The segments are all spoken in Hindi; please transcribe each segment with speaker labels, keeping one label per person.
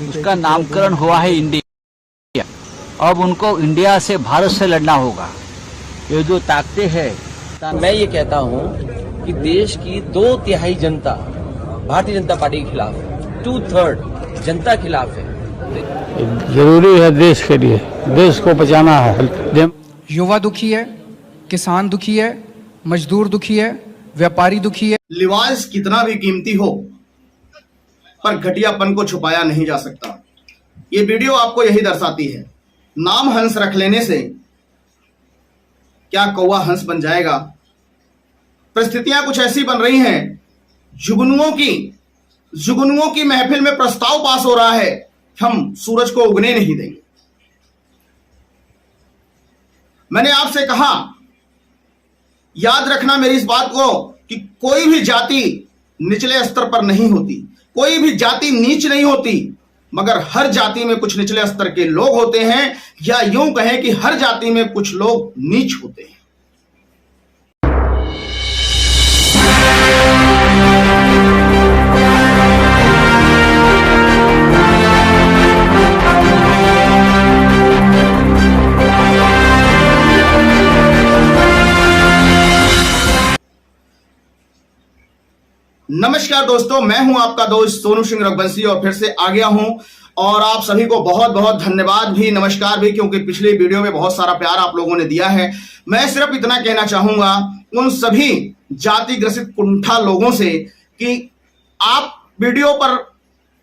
Speaker 1: उसका नामकरण हुआ है इंडिया। अब उनको इंडिया से, भारत से लड़ना होगा। ये जो ताकतें हैं,
Speaker 2: मैं ये कहता हूँ कि देश की 2/3 जनता भारतीय जनता पार्टी के खिलाफ है, 2/3 जनता खिलाफ है।
Speaker 3: जरूरी है देश के लिए, देश को बचाना है।
Speaker 4: युवा दुखी है, किसान दुखी है, मजदूर दुखी है, व्यापारी दुखी है।
Speaker 5: लिबास कितना भी कीमती हो, पर घटियापन को छुपाया नहीं जा सकता। ये वीडियो आपको यही दर्शाती है। नाम हंस रख लेने से क्या कौवा हंस बन जाएगा? परिस्थितियां कुछ ऐसी बन रही हैं, जुगनुओं की महफिल में प्रस्ताव पास हो रहा है, हम सूरज को उगने नहीं देंगे। मैंने आपसे कहा, याद रखना मेरी इस बात को, कि कोई भी जाति निचले स्तर पर नहीं होती, कोई भी जाति नीच नहीं होती, मगर हर जाति में कुछ निचले स्तर के लोग होते हैं, या यूं कहें कि हर जाति में कुछ लोग नीच होते हैं। नमस्कार दोस्तों, मैं हूं आपका दोस्त सोनू सिंह रघुवंशी और फिर से आ गया हूं। और आप सभी को बहुत बहुत धन्यवाद भी, नमस्कार भी, क्योंकि पिछली वीडियो में बहुत सारा प्यार आप लोगों ने दिया है। मैं सिर्फ इतना कहना चाहूंगा उन सभी जाति ग्रसित कुंठा लोगों से कि आप वीडियो पर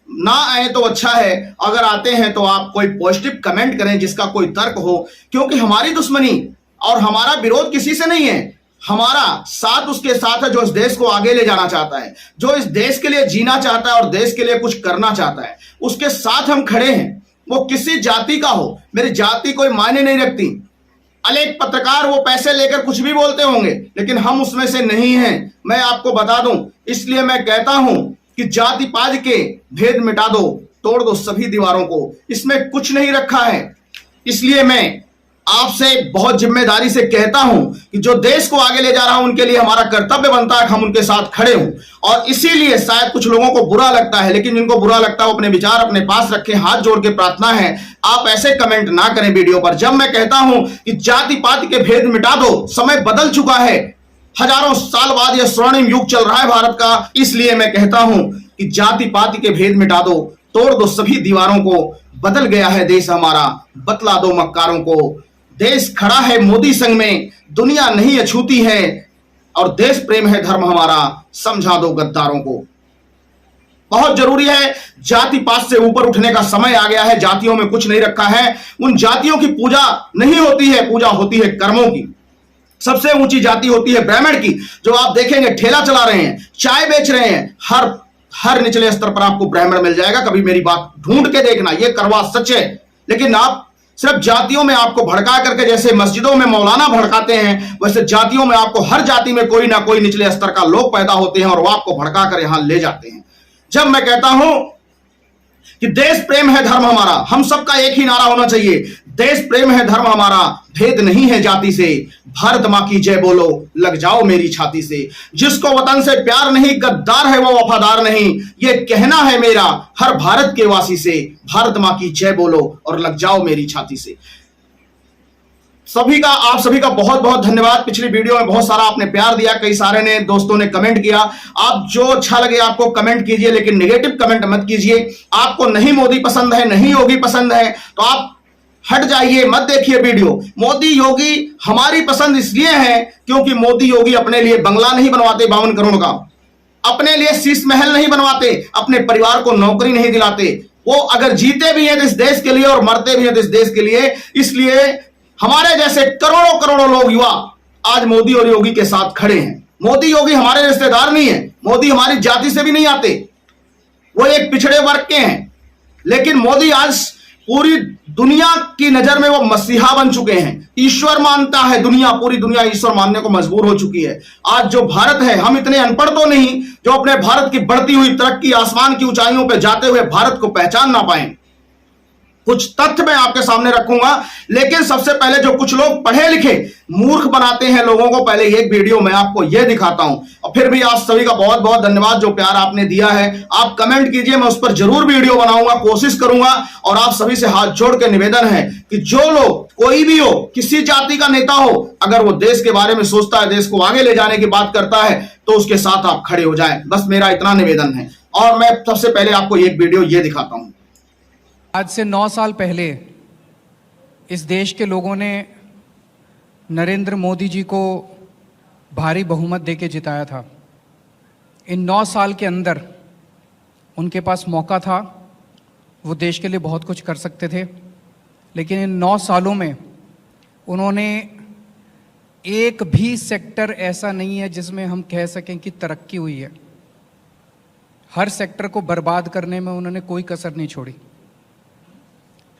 Speaker 5: ना आए तो अच्छा है, अगर आते हैं तो आप कोई पॉजिटिव कमेंट करें जिसका कोई तर्क हो, क्योंकि हमारी दुश्मनी और हमारा विरोध किसी से नहीं है। हमारा साथ उसके साथ है जो इस देश को आगे ले जाना चाहता है, जो इस देश के लिए जीना चाहता है और देश के लिए कुछ करना चाहता है, उसके साथ हम खड़े हैं। वो किसी जाति का हो, मेरी जाति कोई मायने नहीं रखती। अनेक पत्रकार वो पैसे लेकर कुछ भी बोलते होंगे, लेकिन हम उसमें से नहीं हैं, मैं आपको बता दूं। इसलिए मैं कहता हूं कि जाति पात के भेद मिटा दो, तोड़ दो सभी दीवारों को, इसमें कुछ नहीं रखा है। इसलिए मैं आपसे बहुत जिम्मेदारी से कहता हूं कि जो देश को आगे ले जा रहा हूं, उनके लिए हमारा कर्तव्य बनता है कि हम उनके साथ खड़े हों। और इसीलिए शायद कुछ लोगों को बुरा लगता है, लेकिन जिनको बुरा लगता है वो अपने विचार अपने पास रखें। हाथ जोड़ के प्रार्थना है, आप ऐसे कमेंट ना करें वीडियो पर। जब मैं कहता हूं कि जाति पाति के भेद मिटा दो, समय बदल चुका है, हजारों साल बाद यह स्वर्णिम युग चल रहा है भारत का। इसलिए मैं कहता हूं कि जाति पाति के भेद मिटा दो, तोड़ दो सभी दीवारों को, बदल गया है देश हमारा, बतला दो मक्कारों को। देश खड़ा है मोदी संग में, दुनिया नहीं अछूती है, और देश प्रेम है धर्म हमारा, समझा दो गद्दारों को। बहुत जरूरी है, जाति पात से ऊपर उठने का समय आ गया है। जातियों में कुछ नहीं रखा है, उन जातियों की पूजा नहीं होती है, पूजा होती है कर्मों की। सबसे ऊंची जाति होती है ब्राह्मण की, जो आप देखेंगे ठेला चला रहे हैं, चाय बेच रहे हैं, हर निचले स्तर पर आपको ब्राह्मण मिल जाएगा। कभी मेरी बात ढूंढ के देखना, यह करवा सच है। लेकिन आप सिर्फ जातियों में आपको भड़का करके, जैसे मस्जिदों में मौलाना भड़काते हैं, वैसे जातियों में आपको, हर जाति में कोई ना कोई निचले स्तर का लोग पैदा होते हैं और वो आपको भड़का कर यहां ले जाते हैं। जब मैं कहता हूं कि देश प्रेम है धर्म हमारा, हम सबका एक ही नारा होना चाहिए, देश प्रेम है धर्म हमारा, भेद नहीं है जाति से, भारत मां की जय बोलो, लग जाओ मेरी छाती से। जिसको वतन से प्यार नहीं, गद्दार है वो वफादार नहीं, ये कहना है मेरा हर भारत के वासी से, भारत मां की जय बोलो और लग जाओ मेरी छाती से। आप सभी का बहुत बहुत धन्यवाद। पिछली वीडियो में बहुत सारा आपने प्यार दिया, कई सारे ने दोस्तों ने कमेंट किया। आप जो अच्छा लगे आपको कमेंट कीजिए, लेकिन नेगेटिव कमेंट मत कीजिए। आपको नहीं मोदी पसंद है, नहीं योगी पसंद है, तो आप हट जाइए, मत देखिए वीडियो। मोदी योगी हमारी पसंद इसलिए है क्योंकि मोदी योगी अपने लिए बंगला नहीं बनवाते 52 करोड़ का, अपने लिए शीश महल नहीं बनवाते, अपने परिवार को नौकरी नहीं दिलाते। वो अगर जीते भी हैं तो इस देश के लिए और मरते भी हैं तो इस देश के लिए। इसलिए हमारे जैसे करोड़ों करोड़ों लोग युवा आज मोदी और योगी के साथ खड़े हैं। मोदी योगी हमारे रिश्तेदार नहीं है, मोदी हमारी जाति से भी नहीं आते, वो एक पिछड़े वर्ग के हैं। लेकिन मोदी आज पूरी दुनिया की नजर में वो मसीहा बन चुके हैं, ईश्वर मानता है दुनिया, पूरी दुनिया ईश्वर मानने को मजबूर हो चुकी है। आज जो भारत है, हम इतने अनपढ़ तो नहीं जो अपने भारत की बढ़ती हुई तरक्की, आसमान की ऊंचाइयों पर जाते हुए भारत को पहचान ना पाए। कुछ तथ्य मैं आपके सामने रखूंगा, लेकिन सबसे पहले जो कुछ लोग पढ़े लिखे मूर्ख बनाते हैं लोगों को, पहले एक वीडियो मैं आपको यह दिखाता हूं। और फिर भी आप सभी का बहुत बहुत धन्यवाद, जो प्यार आपने दिया है। आप कमेंट कीजिए, मैं उस पर जरूर वीडियो बनाऊंगा, कोशिश करूंगा। और आप सभी से हाथ जोड़ के निवेदन है कि जो लोग, कोई भी हो, किसी जाति का नेता हो, अगर वो देश के बारे में सोचता है, देश को आगे ले जाने की बात करता है, तो उसके साथ आप खड़े हो जाएं। बस मेरा इतना निवेदन है। और मैं सबसे पहले आपको एक वीडियो ये दिखाता हूं।
Speaker 4: आज से 9 साल पहले इस देश के लोगों ने नरेंद्र मोदी जी को भारी बहुमत देके जिताया था। इन 9 साल के अंदर उनके पास मौका था, वो देश के लिए बहुत कुछ कर सकते थे, लेकिन इन 9 सालों में उन्होंने एक भी सेक्टर ऐसा नहीं है जिसमें हम कह सकें कि तरक्की हुई है। हर सेक्टर को बर्बाद करने में उन्होंने कोई कसर नहीं छोड़ी।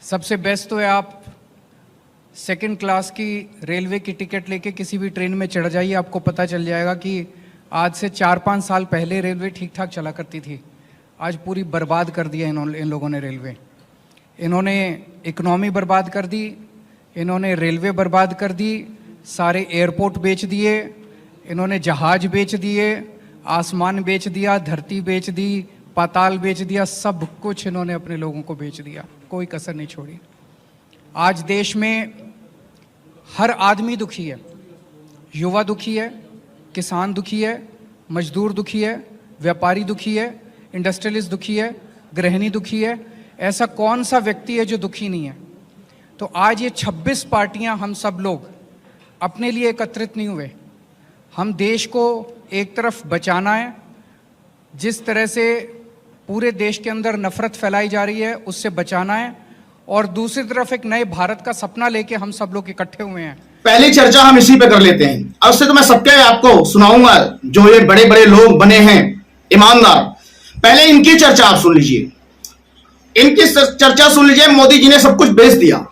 Speaker 4: सबसे बेस्ट तो है आप सेकंड क्लास की रेलवे की टिकट लेके किसी भी ट्रेन में चढ़ जाइए, आपको पता चल जाएगा कि आज से 4-5 साल पहले रेलवे ठीक ठाक चला करती थी, आज पूरी बर्बाद कर दिया इन लोगों ने रेलवे। इन्होंने इकोनॉमी बर्बाद कर दी, इन्होंने रेलवे बर्बाद कर दी, सारे एयरपोर्ट बेच दिए, इन्होंने जहाज बेच दिए, आसमान बेच दिया, धरती बेच दी, पाताल बेच दिया, सब कुछ इन्होंने अपने लोगों को बेच दिया, कोई कसर नहीं छोड़ी। आज देश में हर आदमी दुखी है, युवा दुखी है, किसान दुखी है, मजदूर दुखी है, व्यापारी दुखी है, इंडस्ट्रियलिस्ट दुखी है, गृहिणी दुखी है। ऐसा कौन सा व्यक्ति है जो दुखी नहीं है? तो आज ये 26 पार्टियां, हम सब लोग अपने लिए एकत्रित नहीं हुए। हम देश को एक तरफ बचाना है, जिस तरह से पूरे देश के अंदर नफरत फैलाई जा रही है उससे बचाना है, और दूसरी तरफ एक नए भारत का सपना लेके हम सब लोग इकट्ठे हुए हैं।
Speaker 5: पहली चर्चा हम इसी पे कर लेते हैं। अब से तो मैं सबके आपको सुनाऊंगा, जो ये बड़े बड़े लोग बने हैं ईमानदार, पहले इनकी चर्चा आप सुन लीजिए। इनकी चर्चा सुन लीजिए। मोदी जी ने सब कुछ बेच दिया,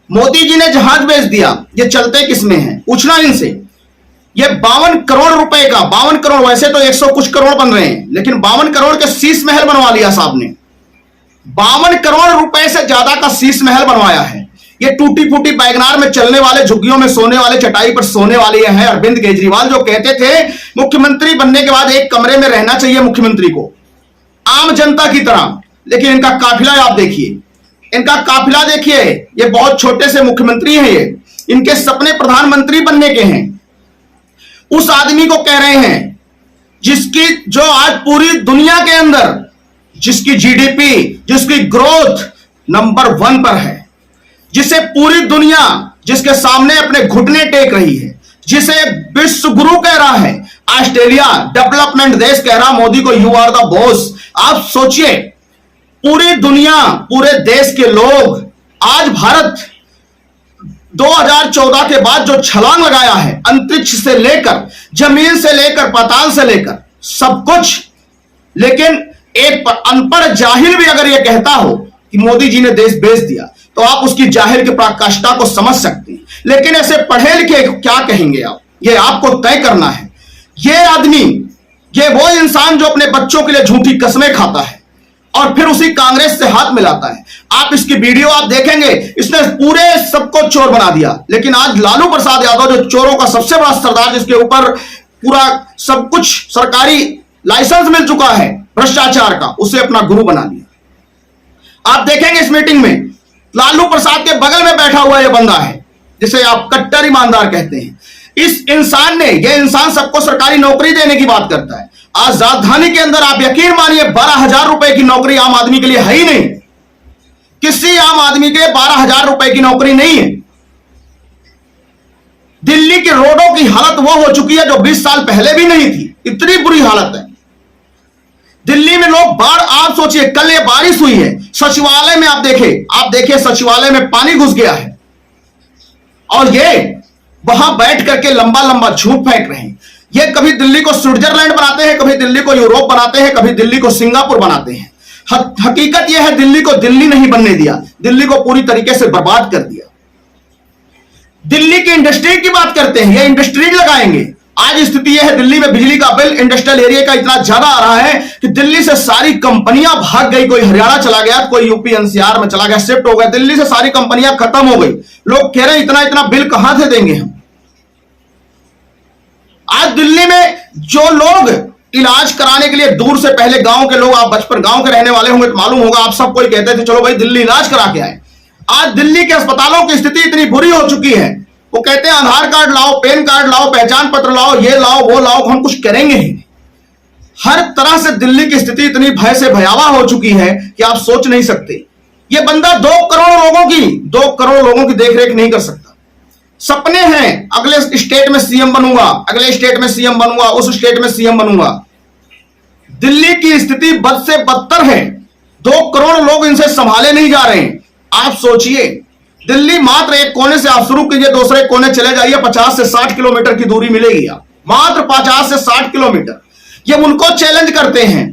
Speaker 5: मोदी जी ने जहाज बेच दिया, ये चलते किसमें है? पूछना इनसे। ये 52 करोड़ रुपए का, 52 करोड़, वैसे तो 100 कुछ करोड़ बन रहे हैं, लेकिन 52 करोड़ के शीश महल बनवा लिया साहब ने। 52 करोड़ रुपए से ज्यादा का शीश महल बनवाया है। ये टूटी फूटी बैगनार में चलने वाले, झुग्गियों में सोने वाले, चटाई पर सोने वाले ये हैं अरविंद केजरीवाल, जो कहते थे मुख्यमंत्री बनने के बाद एक कमरे में रहना चाहिए मुख्यमंत्री को, आम जनता की तरह। लेकिन इनका काफिला आप देखिए, इनका काफिला देखिए। ये बहुत छोटे से मुख्यमंत्री हैं, ये इनके सपने प्रधानमंत्री बनने के हैं। उस आदमी को कह रहे हैं जिसकी, जो आज पूरी दुनिया के अंदर, जिसकी जीडीपी, जिसकी ग्रोथ नंबर 1 पर है, जिसे पूरी दुनिया, जिसके सामने अपने घुटने टेक रही है, जिसे विश्व गुरु कह रहा है, ऑस्ट्रेलिया डेवलपमेंट देश कह रहा मोदी को, यू आर द बॉस। आप सोचिए, पूरी दुनिया, पूरे देश के लोग, आज भारत 2014 के बाद जो छलांग लगाया है, अंतरिक्ष से लेकर, जमीन से लेकर, पाताल से लेकर, सब कुछ। लेकिन एक अनपढ़ जाहिल भी अगर यह कहता हो कि मोदी जी ने देश बेच दिया, तो आप उसकी जाहिल की पराकाष्ठा को समझ सकते हैं। लेकिन ऐसे पढ़े लिखे क्या कहेंगे आप? ये आपको तय करना है। ये आदमी, ये वो इंसान जो अपने बच्चों के लिए झूठी कस्में खाता है और फिर उसी कांग्रेस से हाथ मिलाता है। आप इसकी वीडियो आप देखेंगे, इसने पूरे सबको चोर बना दिया। लेकिन आज लालू प्रसाद यादव, जो चोरों का सबसे बड़ा सरदार, जिसके ऊपर पूरा सब कुछ सरकारी लाइसेंस मिल चुका है भ्रष्टाचार का, उसे अपना गुरु बना लिया। आप देखेंगे इस मीटिंग में लालू प्रसाद के बगल में बैठा हुआ यह बंदा है, जिसे आप कट्टर ईमानदार कहते हैं। इस इंसान ने, यह इंसान सबको सरकारी नौकरी देने की बात करता है। आज राजधानी के अंदर आप यकीन मानिए 12,000 रुपए की नौकरी आम आदमी के लिए है ही नहीं। किसी आम आदमी के 12,000 रुपए की नौकरी नहीं है। दिल्ली की रोडों की हालत वो हो चुकी है जो 20 साल पहले भी नहीं थी, इतनी बुरी हालत है दिल्ली में। लोग बाढ़, आप सोचिए, कल ये बारिश हुई है, सचिवालय में आप देखिए सचिवालय में पानी घुस गया है, और ये वहां बैठ करके लंबा लंबा झूठ फेंक रहे हैं। ये कभी दिल्ली को स्विट्जरलैंड बनाते हैं, कभी दिल्ली को यूरोप बनाते हैं, कभी दिल्ली को सिंगापुर बनाते हैं। हकीकत यह है, दिल्ली को दिल्ली नहीं बनने दिया, दिल्ली को पूरी तरीके से बर्बाद कर दिया। दिल्ली की इंडस्ट्री की बात करते हैं, ये इंडस्ट्री लगाएंगे, आज स्थिति यह है, दिल्ली में बिजली का बिल इंडस्ट्रियल एरिया का इतना ज्यादा आ रहा है कि दिल्ली से सारी कंपनियां भाग गई। कोई हरियाणा चला गया, कोई यूपी एनसीआर में चला गया, शिफ्ट हो गया। दिल्ली से सारी कंपनियां खत्म हो गई। लोग कह रहे हैं इतना इतना बिल कहां से देंगे हम। आज दिल्ली में जो लोग इलाज कराने के लिए दूर से, पहले गांव के लोग, आप बचपन गांव के रहने वाले होंगे तो मालूम होगा, आप सब कोई कहते थे चलो भाई दिल्ली इलाज करा के आए। आज दिल्ली के अस्पतालों की स्थिति इतनी बुरी हो चुकी है, वो कहते हैं आधार कार्ड लाओ, पैन कार्ड लाओ, पहचान पत्र लाओ, ये लाओ वो लाओ, हम कुछ करेंगे ही। हर तरह से दिल्ली की स्थिति इतनी भय से भयावह हो चुकी है कि आप सोच नहीं सकते। ये बंदा 2 करोड़ लोगों की देखरेख नहीं कर सकता। सपने हैं, अगले स्टेट में सीएम बनूंगा, अगले स्टेट में सीएम बनूंगा, उस स्टेट में सीएम बनूंगा। दिल्ली की स्थिति बद से बदतर है। 2 करोड़ लोग इनसे संभाले नहीं जा रहे हैं। आप सोचिए, दिल्ली मात्र एक कोने से आप शुरू कीजिए, दूसरे कोने चले जाइए, 50 से 60 किलोमीटर की दूरी मिलेगी। आप मात्र 50 से 60 किलोमीटर। ये उनको चैलेंज करते हैं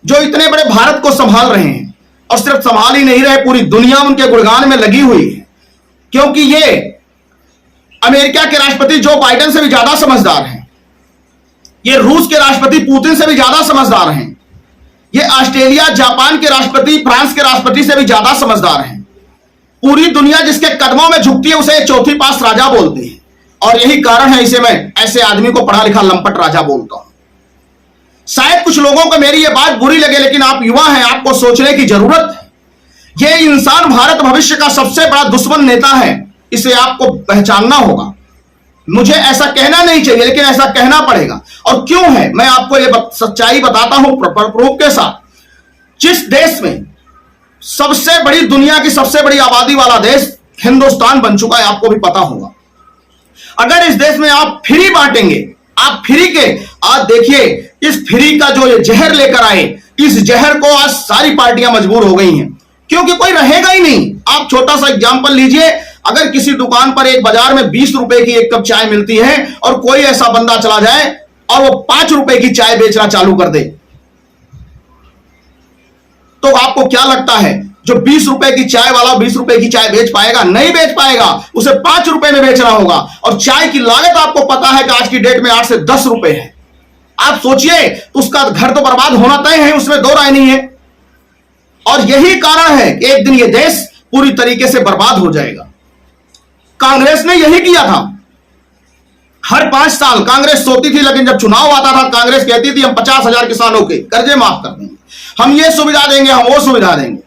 Speaker 5: जो इतने बड़े भारत को संभाल रहे हैं, और सिर्फ संभाल ही नहीं रहे, पूरी दुनिया उनके गुणगान में लगी हुई है। क्योंकि ये अमेरिका के राष्ट्रपति जो बाइडेन से भी ज्यादा समझदार हैं, ये रूस के राष्ट्रपति पुतिन से भी ज्यादा समझदार हैं, ये ऑस्ट्रेलिया, जापान के राष्ट्रपति, फ्रांस के राष्ट्रपति से भी ज्यादा समझदार हैं। पूरी दुनिया जिसके कदमों में झुकती है उसे चौथी पास राजा बोलते हैं, और यही कारण है इसे मैं ऐसे आदमी को पढ़ा लिखा लंपट राजा बोलता हूं। शायद कुछ लोगों को मेरी यह बात बुरी लगे, लेकिन आप युवा हैं, आपको सोचने की जरूरत है। यह इंसान भारत भविष्य का सबसे बड़ा दुश्मन नेता है, इसे आपको पहचानना होगा। मुझे ऐसा कहना नहीं चाहिए, लेकिन ऐसा कहना पड़ेगा। और क्यों है, मैं आपको यह सच्चाई बताता हूं प्रूफ के साथ। जिस देश में सबसे बड़ी, दुनिया की सबसे बड़ी आबादी वाला देश हिंदुस्तान बन चुका है, आपको भी पता होगा। अगर इस देश में आप फ्री बांटेंगे, आप फ्री के, आज देखिए इस फ्री का जो ये जहर लेकर आए, इस जहर को आज सारी पार्टियां मजबूर हो गई हैं, क्योंकि कोई रहेगा ही नहीं। आप छोटा सा एग्जांपल लीजिए, अगर किसी दुकान पर एक बाजार में 20 रुपए की एक कप चाय मिलती है और कोई ऐसा बंदा चला जाए और वो 5 रुपए की चाय बेचना चालू कर दे, तो आपको क्या लगता है जो 20 रुपए की चाय वाला 20 रुपए की चाय बेच पाएगा? नहीं बेच पाएगा, उसे 5 रुपए में बेचना होगा। और चाय की लागत आपको पता है कि आज की डेट में 8 से 10 रुपए है। आप सोचिए, तो उसका घर तो बर्बाद होना तय है, उसमें 2 राय नहीं है। और यही कारण है कि एक दिन यह देश पूरी तरीके से बर्बाद हो जाएगा। कांग्रेस ने यही किया था। हर 5 साल कांग्रेस सोती थी, लेकिन जब चुनाव आता था कांग्रेस कहती थी हम 50,000 किसानों के कर्जे माफ कर देंगे, हम ये सुविधा देंगे, हम वो सुविधा देंगे।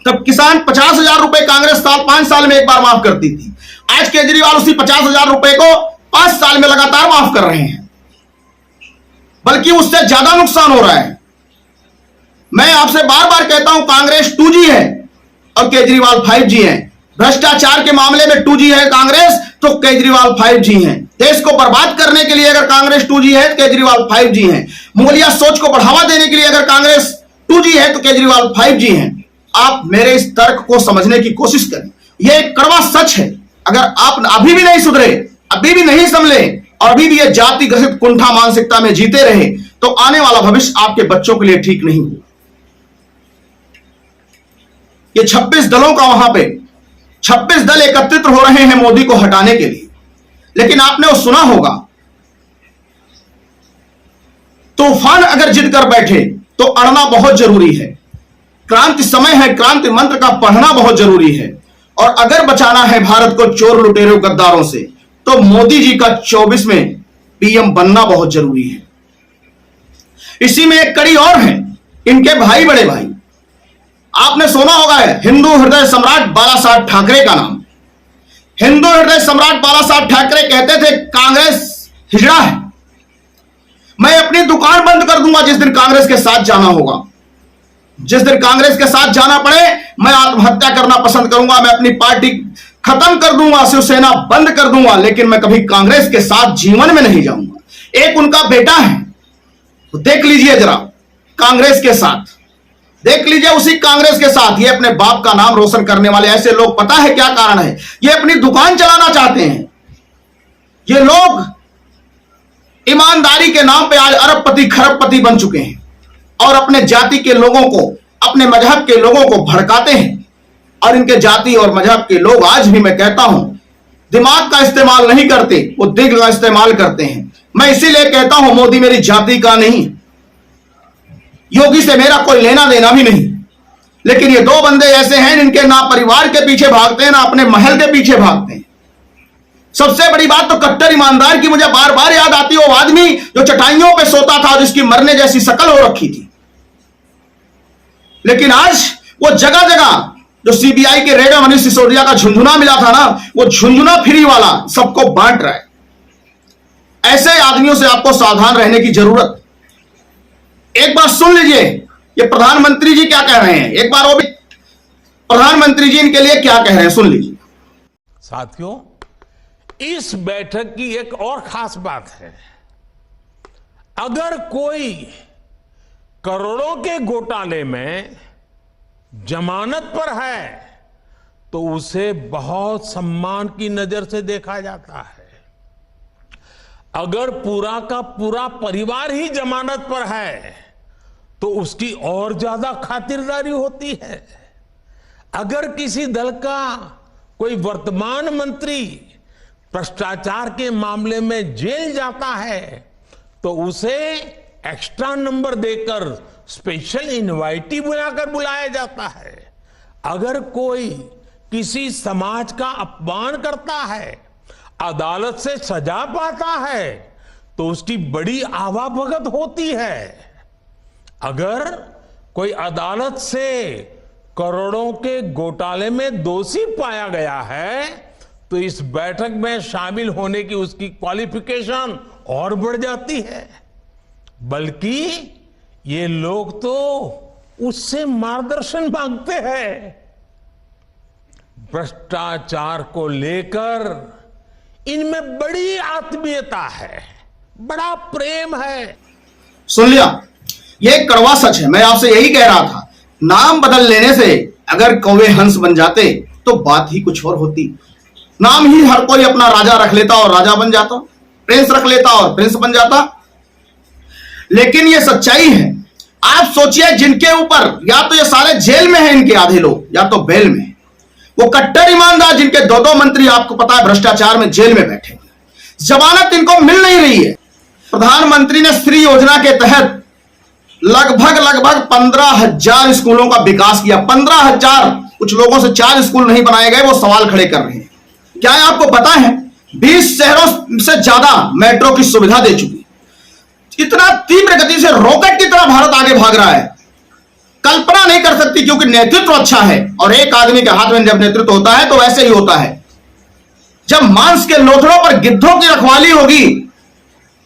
Speaker 5: तब किसान 50,000 रुपए कांग्रेस 5 साल में एक बार माफ करती थी। आज केजरीवाल उसी 50,000 रुपए को 5 साल में लगातार माफ कर रहे हैं, बल्कि उससे ज्यादा नुकसान हो रहा है। मैं आपसे बार बार कहता हूं, कांग्रेस 2G है और केजरीवाल 5G है। भ्रष्टाचार के मामले में 2G है कांग्रेस, तो केजरीवाल 5G है। देश को बर्बाद करने के लिए अगर कांग्रेस 2G है तो केजरीवाल 5G है। मुगलिया सोच को बढ़ावा देने के लिए अगर कांग्रेस 2G है तो केजरीवाल 5G है। आप मेरे इस तर्क को समझने की कोशिश करें, यह एक कड़वा सच है। अगर आप अभी भी नहीं सुधरे, अभी भी नहीं संभले और अभी भी यह जाति ग्रसित कुंठा मानसिकता में जीते रहे, तो आने वाला भविष्य आपके बच्चों के लिए ठीक नहीं होगा। ये 26 दलों का वहां पे 26 दल एकत्रित हो रहे हैं मोदी को हटाने के लिए, लेकिन आपने वो सुना होगा, तूफान अगर जिद कर बैठे तो अड़ना बहुत जरूरी है। क्रांति समय है, क्रांति मंत्र का पढ़ना बहुत जरूरी है। और अगर बचाना है भारत को चोर लुटेरों गद्दारों से, तो मोदी जी का 24 में पीएम बनना बहुत जरूरी है। इसी में एक कड़ी और है, इनके भाई, बड़े भाई, आपने सुना होगा हिंदू हृदय सम्राट बालासाहेब ठाकरे का नाम। हिंदू हृदय सम्राट बालासाहेब ठाकरे कहते थे कांग्रेस हिजड़ा है, मैं अपनी दुकान बंद कर दूंगा जिस दिन कांग्रेस के साथ जाना होगा। जिस दिन कांग्रेस के साथ जाना पड़े मैं आत्महत्या करना पसंद करूंगा, मैं अपनी पार्टी खत्म कर दूंगा, शिवसेना बंद कर दूंगा, लेकिन मैं कभी कांग्रेस के साथ जीवन में नहीं जाऊंगा। एक उनका बेटा है, तो देख लीजिए जरा, कांग्रेस के साथ, देख लीजिए उसी कांग्रेस के साथ ये अपने बाप का नाम रोशन करने वाले ऐसे लोग, पता है क्या कारण है? ये अपनी दुकान चलाना चाहते हैं। ये लोग ईमानदारी के नाम पे आज अरबपति खरबपति बन चुके हैं और अपने जाति के लोगों को, अपने मजहब के लोगों को भड़काते हैं। और इनके जाति और मजहब के लोग आज भी, मैं कहता हूं, दिमाग का इस्तेमाल नहीं करते, वो दिल का इस्तेमाल करते हैं। मैं इसीलिए कहता हूं मोदी मेरी जाति का नहीं, योगी से मेरा कोई लेना देना भी नहीं, लेकिन ये दो बंदे ऐसे हैं जिनके ना परिवार के पीछे भागते हैं ना अपने महल के पीछे भागते हैं। सबसे बड़ी बात तो कट्टर ईमानदार की मुझे बार बार याद आती है, वो आदमी जो चटाइयों पे सोता था, जिसकी मरने जैसी शक्ल हो रखी थी, लेकिन आज वो जगह जगह जो सीबीआई के रेड में मनीष सिसोदिया का झुंझुना मिला था ना, वो झुंझुना फ्री वाला सबको बांट रहा है। ऐसे आदमियों से आपको सावधान रहने की जरूरत। एक बार सुन लीजिए ये प्रधानमंत्री जी क्या कह रहे हैं, एक बार वो भी प्रधानमंत्री जी इनके लिए क्या कह रहे हैं, सुन लीजिए।
Speaker 6: साथियों, इस बैठक की एक और खास बात है, अगर कोई करोड़ों के घोटाले में जमानत पर है तो उसे बहुत सम्मान की नजर से देखा जाता है। अगर पूरा का पूरा परिवार ही जमानत पर है तो उसकी और ज्यादा खातिरदारी होती है। अगर किसी दल का कोई वर्तमान मंत्री भ्रष्टाचार के मामले में जेल जाता है तो उसे एक्स्ट्रा नंबर देकर स्पेशल इनवाइटी बुलाकर बुलाया जाता है। अगर कोई किसी समाज का अपमान करता है, अदालत से सजा पाता है तो उसकी बड़ी आवाभगत होती है। अगर कोई अदालत से करोड़ों के घोटाले में दोषी पाया गया है तो इस बैठक में शामिल होने की उसकी क्वालिफिकेशन और बढ़ जाती है। बल्कि ये लोग तो उससे मार्गदर्शन मांगते हैं। भ्रष्टाचार को लेकर इनमें बड़ी आत्मीयता है, बड़ा प्रेम है।
Speaker 5: सुन लिया, ये एक कड़वा सच है। मैं आपसे यही कह रहा था, नाम बदल लेने से अगर कौवे हंस बन जाते तो बात ही कुछ और होती। नाम ही हर कोई अपना राजा रख लेता और राजा बन जाता, प्रिंस रख लेता और प्रिंस बन जाता। लेकिन ये सच्चाई है। आप सोचिए, जिनके ऊपर या तो ये सारे जेल में हैं इनके आधे लोग, या तो बेल में, वो कट्टर ईमानदार जिनके दो मंत्री आपको पता है भ्रष्टाचार में जेल में बैठे, जमानत इनको मिल नहीं रही है। प्रधानमंत्री ने श्री योजना के तहत लगभग 15,000 स्कूलों का विकास किया। 15,000, कुछ लोगों से 4 स्कूल नहीं बनाए गए, वो सवाल खड़े कर रहे हैं। क्या आपको पता है 20 शहरों से ज्यादा मेट्रो की सुविधा दे चुकी। इतना तीव्र गति से रॉकेट की तरह भारत आगे भाग रहा है, कल्पना नहीं कर सकती, क्योंकि नेतृत्व अच्छा है। और एक आदमी के हाथ में जब नेतृत्व होता है तो वैसे ही होता है। जब मांस के लोथड़ों पर गिद्धों की रखवाली होगी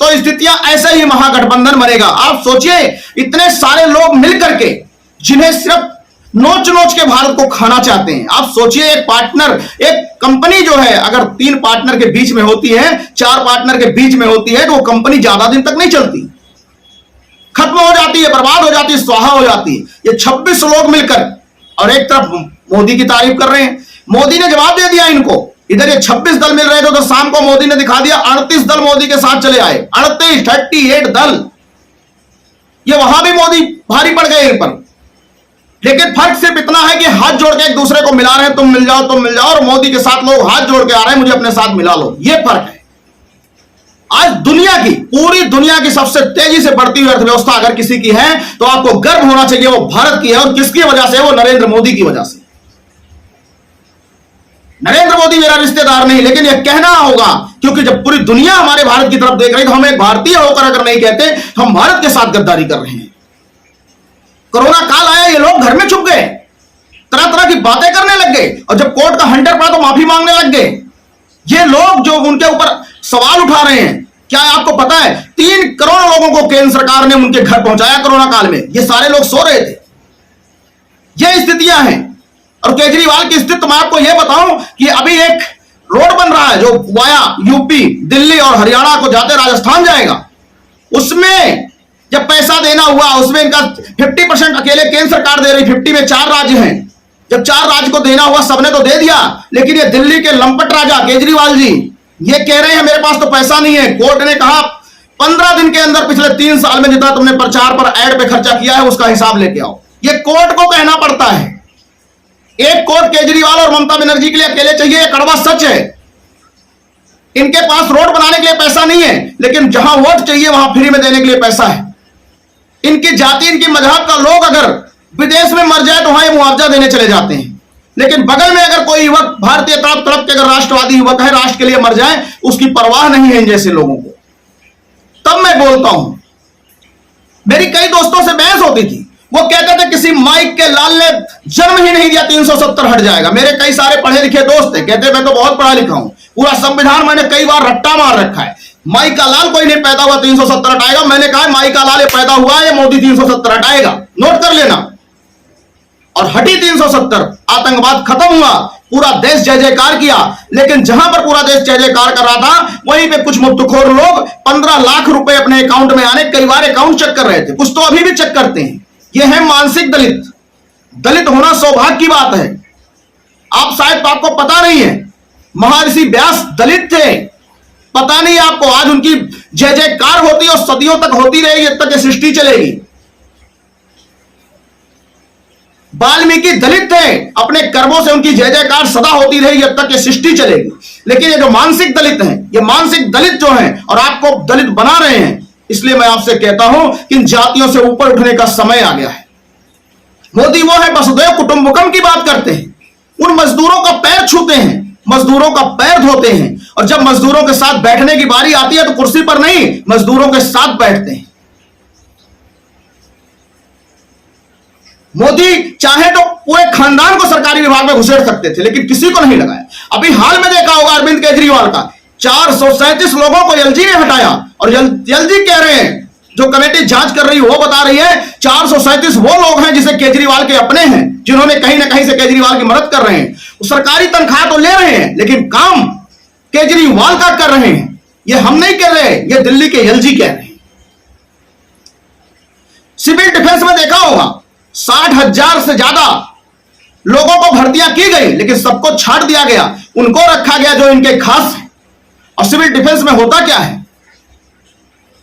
Speaker 5: तो स्थितियां ऐसे ही महागठबंधन बनेगा। आप सोचिए, इतने सारे लोग मिलकर के जिन्हें सिर्फ नोच नोच के भारत को खाना चाहते हैं। आप सोचिए, एक पार्टनर, एक कंपनी जो है, अगर 3 पार्टनर के बीच में होती है, 4 पार्टनर के बीच में होती है, तो वो कंपनी ज्यादा दिन तक नहीं चलती, खत्म हो जाती है, बर्बाद हो जाती है, स्वाहा हो जाती है। ये 26 लोग मिलकर, और एक तरफ मोदी की तारीफ कर रहे हैं। मोदी ने जवाब दे दिया इनको। इधर ये 26 दल मिल रहे थे तो शाम को मोदी ने दिखा दिया 38 दल मोदी के साथ चले आए। 38 दल, ये वहां भी मोदी भारी पड़ गए इन पर। लेकिन फर्क सिर्फ इतना है कि हाथ जोड़ के एक दूसरे को मिला रहे हैं, तुम मिल जाओ, तुम मिल जाओ, और मोदी के साथ लोग हाथ जोड़ के आ रहे हैं, मुझे अपने साथ मिला लो। ये फर्क है। आज दुनिया की, पूरी दुनिया की सबसे तेजी से बढ़ती हुई अर्थव्यवस्था अगर किसी की है तो आपको गर्व होना चाहिए, वो भारत की है। और किसकी वजह से? वो नरेंद्र मोदी की वजह से। नरेंद्र मोदी मेरा रिश्तेदार नहीं, लेकिन यह कहना होगा, क्योंकि जब पूरी दुनिया हमारे भारत की तरफ देख रही तो हम एक भारतीय होकर अगर नहीं कहते, हम भारत के साथ गद्दारी कर रहे हैं। कोरोना काल आया, ये लोग घर में छुप गए, तरह तरह की बातें करने लग गए, और जब कोर्ट का हंटर पड़ा तो माफी मांगने लग गए। ये लोग जो उनके ऊपर सवाल उठा रहे हैं, क्या आपको पता है 3 करोड़ लोगों को केंद्र सरकार ने उनके घर पहुंचाया कोरोना काल में। ये सारे लोग सो रहे थे। ये स्थितियां हैं। और केजरीवाल की स्थिति मैं आपको यह बताऊं कि अभी एक रोड बन रहा है जो वाया यूपी, दिल्ली और हरियाणा को जाते राजस्थान जाएगा। उसमें जब पैसा देना हुआ, उसमें इनका 50% अकेले केंद्र सरकार दे रही, 50 में 4 राज्य हैं। जब 4 राज्य को देना हुआ, सबने तो दे दिया, लेकिन ये दिल्ली के लंपट राजा केजरीवाल जी ये कह रहे हैं मेरे पास तो पैसा नहीं है। कोर्ट ने कहा 15 दिन के अंदर पिछले 3 साल में जितना तुमने प्रचार पर एड पे खर्चा किया है उसका हिसाब लेके आओ। ये कोर्ट को कहना पड़ता है। एक कोर्ट केजरीवाल और ममता बनर्जी के लिए अकेले चाहिए, ये कड़वा सच है। इनके पास रोड बनाने के लिए पैसा नहीं है, लेकिन जहां वोट चाहिए वहां फ्री में देने के लिए पैसा है। इनकी जाति, इनकी मजहब का लोग अगर विदेश में मर जाए तो वहां ये मुआवजा देने चले जाते हैं, लेकिन बगल में अगर कोई युवक भारतीय तरफ के अगर राष्ट्रवादी युवक है, राष्ट्र के लिए मर जाए, उसकी परवाह नहीं है इन जैसे लोगों को। तब मैं बोलता हूं, मेरी कई दोस्तों से बहस होती थी, वो कहते थे किसी माइक के लाल ने जन्म ही नहीं दिया 370 हट जाएगा। मेरे कई सारे पढ़े लिखे दोस्त थे, कहते मैं तो बहुत पढ़ा लिखा हूं, पूरा संविधान मैंने कई बार रट्टा मार रखा है, माई का लाल कोई नहीं पैदा हुआ 370 हटाएगा। मैंने कहा माई का लाल ये पैदा हुआ है, मोदी 370 हटाएगा, नोट कर लेना। और हटी 370, आतंकवाद खत्म हुआ, पूरा देश जय जयकार किया। लेकिन जहां पर पूरा देश जय जयकार कर रहा था, वहीं पे कुछ मुफ्तखोर लोग 15 लाख रुपए अपने अकाउंट में आने, कई बार अकाउंट चेक कर रहे थे, कुछ तो अभी भी चेक करते हैं। यह है मानसिक दलित। दलित होना सौभाग्य की बात है। आप शायद आपको पता नहीं है, महर्षि व्यास दलित थे, पता नहीं आपको। आज उनकी जय जयकार होती और सदियों तक होती रहेगी, जब तक ये सृष्टि चलेगी। वाल्मीकि दलित थे, अपने कर्मों से उनकी जय जयकार सदा होती रहेगी जब तक ये सृष्टि चलेगी। लेकिन ये जो मानसिक दलित हैं, ये मानसिक दलित जो हैं और आपको दलित बना रहे हैं, इसलिए मैं आपसे कहता हूं कि इन जातियों से ऊपर उठने का समय आ गया है। मोदी वो है वसुधैव कुटुंबकम की बात करते हैं, उन मजदूरों का पैर छूते हैं, मजदूरों का पैर धोते हैं, और जब मजदूरों के साथ बैठने की बारी आती है तो कुर्सी पर नहीं, मजदूरों के साथ बैठते हैं। मोदी चाहे तो पूरे खानदान को सरकारी विभाग में घुसेड़ सकते थे, लेकिन किसी को नहीं लगाया। अभी हाल में देखा होगा अरविंद केजरीवाल का 437 लोगों को एलजी ने हटाया, और एलजी कह रहे हैं, जो कमेटी जांच कर रही है वो बता रही है 437 वो लोग हैं जिसे केजरीवाल के अपने हैं, जिन्होंने कहीं ना कहीं से केजरीवाल की मदद कर रहे हैं। वो सरकारी तनख्वाह तो ले रहे हैं, लेकिन काम केजरीवाल का कर रहे हैं। ये हम नहीं कह रहे, ये दिल्ली के एलजी कह रहे हैं। सिविल डिफेंस में देखा होगा 60,000 से ज्यादा लोगों को भर्तियां की गई, लेकिन सबको छाट दिया गया, उनको रखा गया जो इनके खास है। और सिविल डिफेंस में होता क्या है,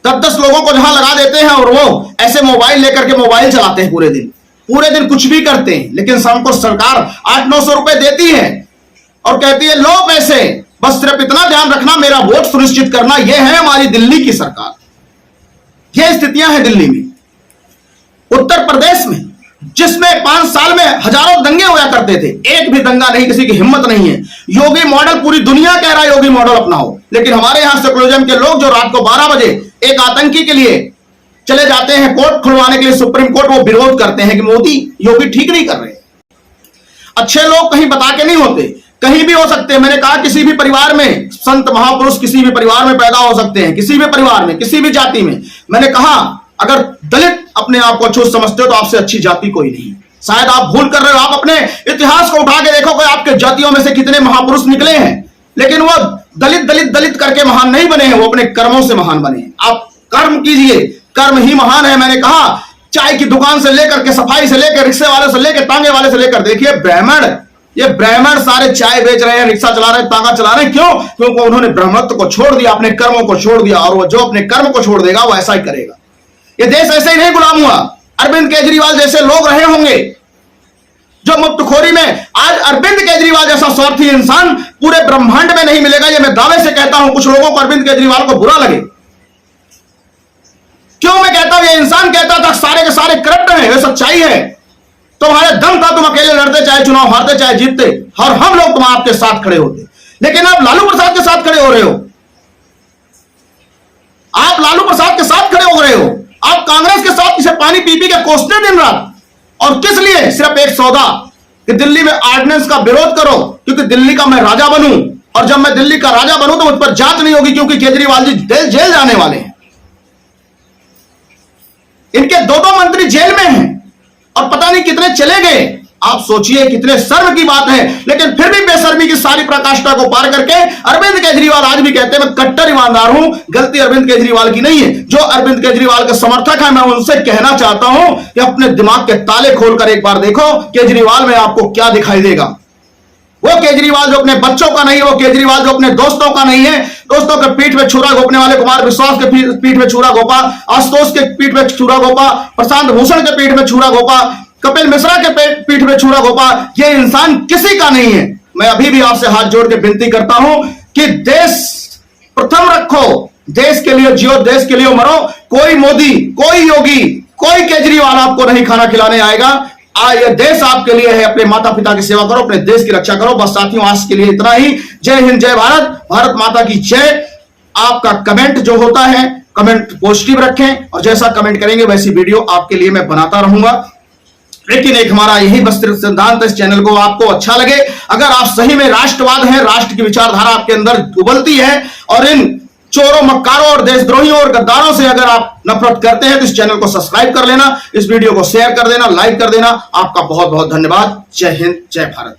Speaker 5: 10-10 लोगों को जहां लगा देते हैं और वो ऐसे मोबाइल लेकर के मोबाइल चलाते हैं, पूरे दिन कुछ भी करते हैं, लेकिन शाम को सरकार 800-900 रुपए देती है और कहती है लो पैसे, बस सिर्फ इतना ध्यान रखना मेरा वोट सुनिश्चित करना। यह है हमारी दिल्ली की सरकार। यह स्थितियां हैं दिल्ली में। उत्तर प्रदेश में, जिसमें 5 साल में हजारों दंगे हुआ करते थे, एक भी दंगा नहीं, किसी की हिम्मत नहीं है। योगी मॉडल पूरी दुनिया कह रहा है योगी मॉडल अपनाओ, लेकिन हमारे यहां सेकुलरिज्म के लोग जो रात को 12 बजे एक आतंकी के लिए चले जाते हैं कोर्ट खुलवाने के लिए सुप्रीम कोर्ट, वो विरोध करते हैं कि मोदी योगी ठीक नहीं कर रहे। अच्छे लोग कहीं बता के नहीं होते, कहीं भी हो सकते हैं। मैंने कहा किसी भी परिवार में संत महापुरुष किसी भी परिवार में पैदा हो सकते हैं, किसी भी परिवार में, किसी भी जाति में। मैंने कहा अगर दलित अपने आप को अछूत समझते हो तो आपसे अच्छी जाति कोई नहीं। शायद आप भूल कर रहे हो। आप अपने इतिहास को उठा के देखो कि आपके जातियों में से कितने महापुरुष निकले हैं, लेकिन वो दलित दलित दलित करके महान नहीं बने हैं, वो अपने कर्मों से महान बने हैं। आप कर्म कीजिए, कर्म ही महान है। मैंने कहा चाय की दुकान से लेकर के, सफाई से लेकर, रिक्शे वाले से लेकर, तांगे वाले से लेकर, देखिए ब्राह्मण, ये ब्राह्मण सारे चाय बेच रहे हैं, रिक्शा चला रहे हैं, तांगा चला रहे हैं। क्यों? क्योंकि उन्होंने ब्राह्मणत्व को छोड़ दिया, अपने कर्मों को छोड़ दिया, और वो जो अपने कर्म को छोड़ देगा वो ऐसा ही करेगा। ये देश ऐसे ही नहीं गुलाम हुआ। अरविंद केजरीवाल जैसे लोग रहे होंगे जो मुफ्तखोरी में, आज अरविंद केजरीवाल जैसा स्वार्थी इंसान पूरे ब्रह्मांड में नहीं मिलेगा। ये मैं दावे से कहता हूं। कुछ लोगों को अरविंद केजरीवाल को बुरा लगे, क्यों मैं कहता हूं, ये इंसान कहता था सारे के सारे करप्ट हैं, ये सच्चाई है। तुम्हारे दम था, तुम अकेले लड़ते, चाहे चुनाव हारते चाहे जीतते, और हम लोग तुम आपके साथ खड़े होते। लेकिन आप लालू प्रसाद के साथ खड़े हो रहे हो, आप लालू प्रसाद के साथ खड़े हो रहे हो, आप कांग्रेस के साथ इसे पानी पी पी के कोसते दिन रात। और किस लिए? सिर्फ एक सौदा कि दिल्ली में ऑर्डिनेंस का विरोध करो, क्योंकि दिल्ली का मैं राजा बनूं, और जब मैं दिल्ली का राजा बनूं तो मुझ पर जांच नहीं होगी, क्योंकि केजरीवाल जी जेल जाने वाले हैं। इनके 2-2 मंत्री जेल में हैं और पता नहीं कितने चले गए। आप सोचिए कितने शर्म की बात है। लेकिन फिर भी बेशर्मी की सारी प्रकाष्ठा को पार करके अरविंद केजरीवाल आज भी कहते हैं मैं कट्टर ईमानदार हूं। गलती अरविंद केजरीवाल की नहीं है। जो अरविंद केजरीवाल के समर्थक है, मैं उनसे कहना चाहता हूं कि अपने दिमाग के ताले खोलकर एक बार देखो केजरीवाल में आपको क्या दिखाई देगा। वो केजरीवाल जो अपने बच्चों का नहीं है, वो केजरीवाल जो अपने दोस्तों का नहीं है। दोस्तों के पीठ में छुरा घोंपने वाले कुमार विश्वास के पीठ में छुरा घोंपा, आशुतोष के पीठ में छुरा घोंपा, प्रशांत भूषण के पीठ में छुरा घोंपा, कपिल मिश्रा के पीठ में छुरा घोंपा। ये इंसान किसी का नहीं है। मैं अभी भी आपसे हाथ जोड़ के विनती करता हूं कि देश प्रथम रखो, देश के लिए जियो, देश के लिए मरो। कोई मोदी, कोई योगी, कोई केजरीवाल आपको नहीं खाना खिलाने आएगा। ये देश आपके लिए है, अपने माता पिता की सेवा करो, अपने देश की रक्षा करो। बस साथियों, आज के लिए इतना ही। जय हिंद, जय भारत, भारत माता की जय। आपका कमेंट जो होता है, कमेंट पॉजिटिव रखें, और जैसा कमेंट करेंगे वैसी वीडियो आपके लिए मैं बनाता रहूंगा। लेकिन एक हमारा यही बस सिद्धांत, इस चैनल को आपको अच्छा लगे, अगर आप सही में राष्ट्रवाद है, राष्ट्र की विचारधारा आपके अंदर उबलती है, और इन चोरों, मक्कारों और देशद्रोहियों और गद्दारों से अगर आप नफरत करते हैं, तो इस चैनल को सब्सक्राइब कर लेना, इस वीडियो को शेयर कर देना, लाइक कर देना। आपका बहुत बहुत धन्यवाद। जय हिंद, जय भारत।